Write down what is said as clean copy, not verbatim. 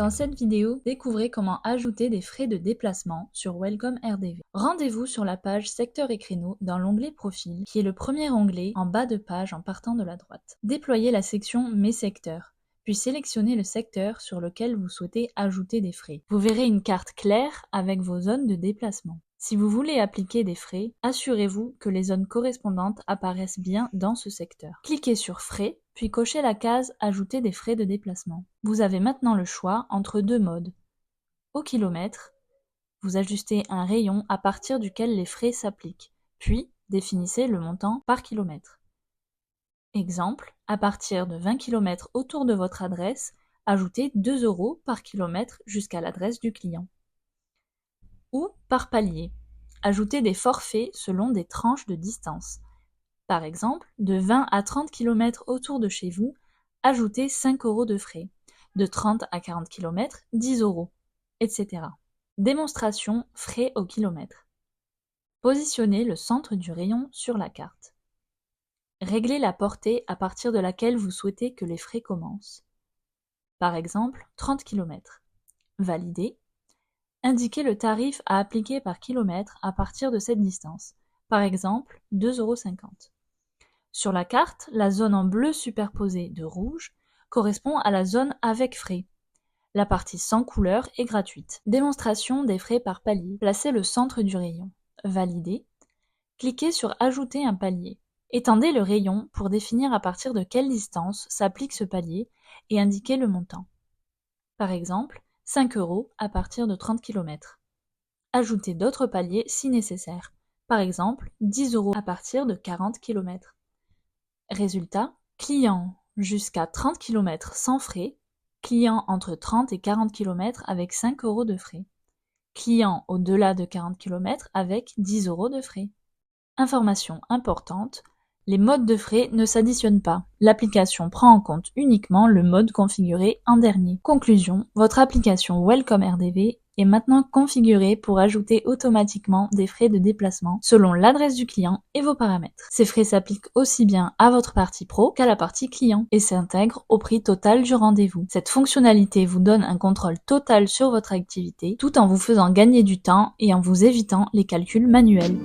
Dans cette vidéo, découvrez comment ajouter des frais de déplacement sur Welcome RDV. Rendez-vous sur la page Secteur et créneaux dans l'onglet Profil, qui est le premier onglet en bas de page en partant de la droite. Déployez la section Mes secteurs, puis sélectionnez le secteur sur lequel vous souhaitez ajouter des frais. Vous verrez une carte claire avec vos zones de déplacement. Si vous voulez appliquer des frais, assurez-vous que les zones correspondantes apparaissent bien dans ce secteur. Cliquez sur Frais, puis cochez la case Ajouter des frais de déplacement. Vous avez maintenant le choix entre deux modes. Au kilomètre, vous ajustez un rayon à partir duquel les frais s'appliquent, puis définissez le montant par kilomètre. Exemple, à partir de 20 km autour de votre adresse, ajoutez 2 € par kilomètre jusqu'à l'adresse du client. Ou par palier. Ajoutez des forfaits selon des tranches de distance. Par exemple, de 20 à 30 km autour de chez vous, ajoutez 5 € de frais. De 30 à 40 km, 10 €, etc. Démonstration frais au kilomètre. Positionnez le centre du rayon sur la carte. Réglez la portée à partir de laquelle vous souhaitez que les frais commencent. Par exemple, 30 km. Validez. Indiquez le tarif à appliquer par kilomètre à partir de cette distance. Par exemple, 2,50 €. Sur la carte, la zone en bleu superposée de rouge correspond à la zone avec frais. La partie sans couleur est gratuite. Démonstration des frais par palier. Placez le centre du rayon. Validez. Cliquez sur Ajouter un palier. Étendez le rayon pour définir à partir de quelle distance s'applique ce palier et indiquer le montant. Par exemple, 5 € à partir de 30 km. Ajoutez d'autres paliers si nécessaire. Par exemple, 10 € à partir de 40 km. Résultat, client jusqu'à 30 km sans frais, client entre 30 et 40 km avec 5 € de frais, client au-delà de 40 km avec 10 € de frais. Information importante, les modes de frais ne s'additionnent pas. L'application prend en compte uniquement le mode configuré en dernier. Conclusion, votre application Welcome RDV est maintenant configurée pour ajouter automatiquement des frais de déplacement selon l'adresse du client et vos paramètres. Ces frais s'appliquent aussi bien à votre partie pro qu'à la partie client et s'intègrent au prix total du rendez-vous. Cette fonctionnalité vous donne un contrôle total sur votre activité tout en vous faisant gagner du temps et en vous évitant les calculs manuels.